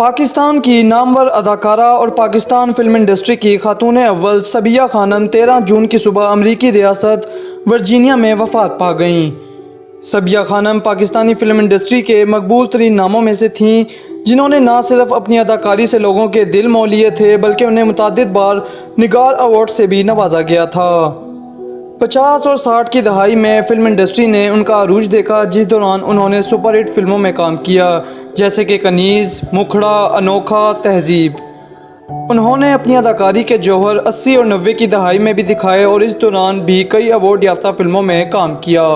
पाकिस्तान की नामवर अदाकारा और पाकिस्तान फिल्म इंडस्ट्री की खातून अव्वल सबिया खानम 13 जून की सुबह अमरीकी रियासत वर्जीनिया में वफ़ात पा गईं। सबिया खानम पाकिस्तानी फिल्म इंडस्ट्री के मकबूल तरीन नामों में से थीं, जिन्होंने न सिर्फ अपनी अदाकारी से लोगों के दिल मोह लिए थे, बल्कि उन्हें मुतअद्दिद बार निगार अवार्ड से भी नवाजा गया था। 50 और 60 की दहाई में फिल्म इंडस्ट्री ने उनका अरूज देखा, जिस दौरान उन्होंने सुपरहिट फिल्मों में काम किया, जैसे कि कनीज़, मुखड़ा, अनोखा, तहजीब। उन्होंने अपनी अदाकारी के जौहर 80 और 90 की दहाई में भी दिखाए और इस दौरान भी कई अवार्ड याफ्ता फिल्मों में काम किया।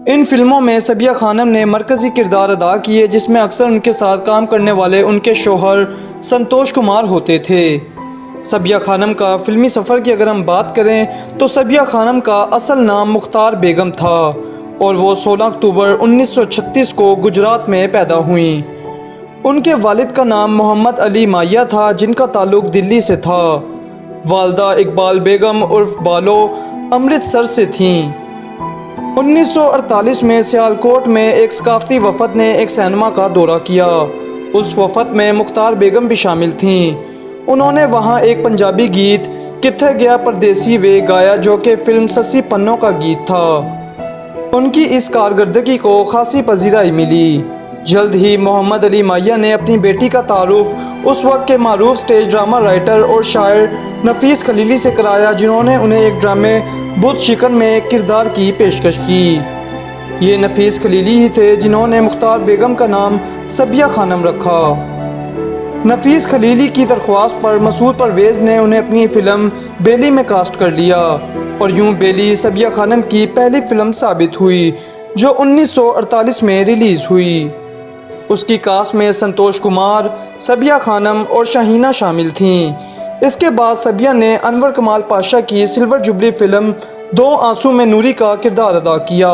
इन फिल्मों में सबिया खानम ने मरकज़ी किरदार अदा किए, जिसमें अक्सर उनके साथ काम करने वाले उनके शौहर संतोष कुमार होते थे। सबिया खानम का फिल्मी सफ़र की अगर हम बात करें तो सबिया खानम का असल नाम मुख्तार बेगम था और वो 16 अक्टूबर 1936 को गुजरात में पैदा हुई। उनके वालिद का नाम मोहम्मद अली माया था, जिनका ताल्लुक दिल्ली से था। वालदा इकबाल बेगम उर्फ बालो अमृतसर से थीं। 1948 में सियालकोट में एक सकाफती वफद ने एक सिनेमा का दौरा किया। उस वफद में मुख्तार बेगम भी शामिल थीं। उन्होंने वहां एक पंजाबी गीत किथे गया परदेसी वे गाया, जो कि फिल्म सस्सी पन्नों का गीत था। उनकी इस कारकर्दगी को खासी पजीराई मिली। जल्द ही मोहम्मद अली माया ने अपनी बेटी का तारुफ उस वक्त के मारूफ स्टेज ड्रामा राइटर और शायर नफीस खलीली से कराया, जिन्होंने उन्हें एक ड्रामे बुत शिकन में एक किरदार की पेशकश की। ये नफीस खलीली ही थे जिन्होंने मुख्तार बेगम का नाम सबिया खानम रखा। नफीस खलीली की दरख्वास्त पर मसूद परवेज़ ने उन्हें अपनी फ़िल्म बेली में कास्ट कर लिया और यूं बेली सबिया खानम की पहली फ़िल्म साबित हुई, जो 1948 में रिलीज़ हुई। उसकी कास्ट में संतोष कुमार, सबिया खानम और शाहीना शामिल थीं। इसके बाद सबिया ने अनवर कमाल पाशा की सिल्वर जुबली फ़िल्म दो आंसू में नूरी का किरदार अदा किया।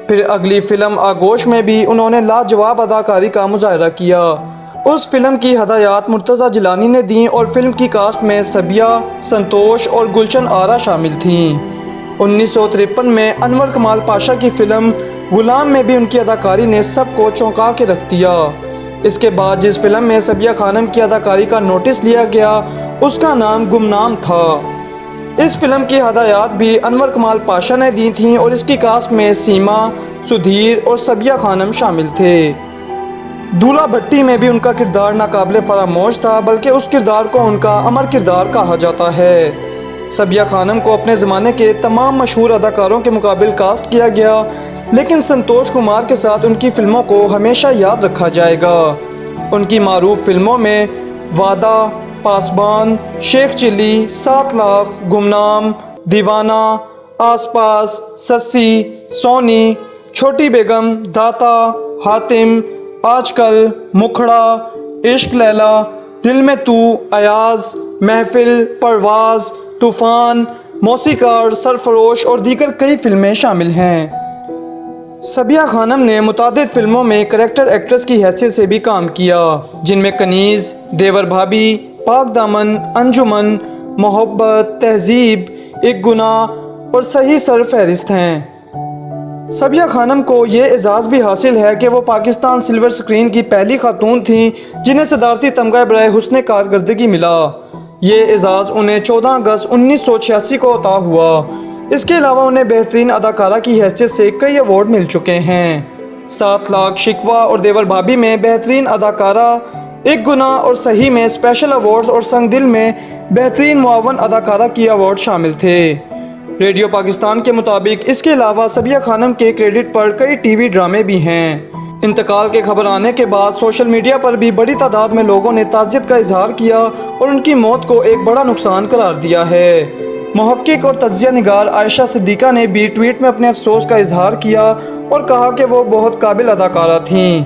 फिर अगली फ़िल्म आगोश में भी उन्होंने लाजवाब अदाकारी का मुजाहरा किया। उस फिल्म की हदायत मुर्तज़ा जिलानी ने दी और फिल्म की कास्ट में सबिया, संतोष और गुलशन आरा शामिल थीं। 1953 में अनवर कमाल पाशा की फिल्म गुलाम में भी उनकी अदाकारी ने सबको चौंका के रख दिया। इसके बाद जिस फिल्म में सबिया खानम की अदाकारी का नोटिस लिया गया, उसका नाम गुमनाम था। इस फिल्म की हदायत भी अनवर कमाल पाशा ने दी थी और इसकी कास्ट में सीमा, सुधीर और सबिया खानम शामिल थे। दूल्हा भट्टी में भी उनका किरदार नाकाबिले फरामोश था, बल्कि उस किरदार को उनका अमर किरदार कहा जाता है। सबिया खानम को अपने ज़माने के तमाम मशहूर अदाकारों के मुकाबिल कास्ट किया गया, लेकिन संतोष कुमार के साथ उनकी फ़िल्मों को हमेशा याद रखा जाएगा। उनकी मारूफ फिल्मों में वादा, पासबान, शेख चिल्ली, 7 लाख, गुमनाम, दीवाना, आसपास, सस्सी, सोनी, छोटी बेगम, दाता, हातिम, आजकल, मुखड़ा, इश्क लैला, दिल में तू, अयाज, महफिल, परवाज, तूफ़ान, मौसीकार, सरफरोश और दीगर कई फिल्में शामिल हैं। सबिया खानम ने मुतादिद फिल्मों में करैक्टर एक्ट्रेस की हैसियत से भी काम किया, जिनमें कनीज़, देवर भाभी, पाक दामन, अंजुमन, मोहब्बत, तहजीब, एक गुनाह और सही सरफहरिस्त हैं। सबिया खानम को ये एजाज़ भी हासिल है कि वो पाकिस्तान सिल्वर स्क्रीन की पहली खातून थीं जिन्हें सदारती तमगा बराए हुस्न कारकर्दगी मिला। ये एजाज़ उन्हें 14 अगस्त 1986 को अता हुआ। इसके अलावा उन्हें बेहतरीन अदाकारा की हैसियत से कई अवार्ड मिल चुके हैं। 7 लाख, शिकवा और देवर भाभी में बेहतरीन अदाकारा, एक गुनाह और सही में स्पेशल अवार्ड्स और संग दिल में बेहतरीन मुआवन अदाकारा की अवार्ड शामिल थे। रेडियो पाकिस्तान के मुताबिक इसके अलावा सबिया खानम के क्रेडिट पर कई टीवी ड्रामे भी हैं। इंतकाल के खबर आने के बाद सोशल मीडिया पर भी बड़ी तादाद में लोगों ने ताज़ियत का इजहार किया और उनकी मौत को एक बड़ा नुकसान करार दिया है। मुहक्किक और तज्जिया निगार आयशा सिद्दीका ने भी ट्वीट में अपने अफसोस का इजहार किया और कहा कि वो बहुत काबिल अदाकारा थीं।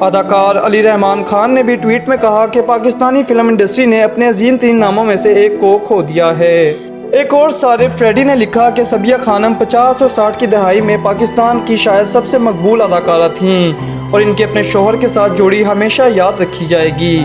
अदाकार अली रहमान खान ने भी ट्वीट में कहा कि पाकिस्तानी फिल्म इंडस्ट्री ने अपने अजीम तीन नामों में से एक को खो दिया है। एक और सारिफ फ्रेडी ने लिखा कि सबिया खानम 50 और 60 की दहाई में पाकिस्तान की शायद सबसे मकबूल अदाकारा थीं और इनके अपने शौहर के साथ जोड़ी हमेशा याद रखी जाएगी।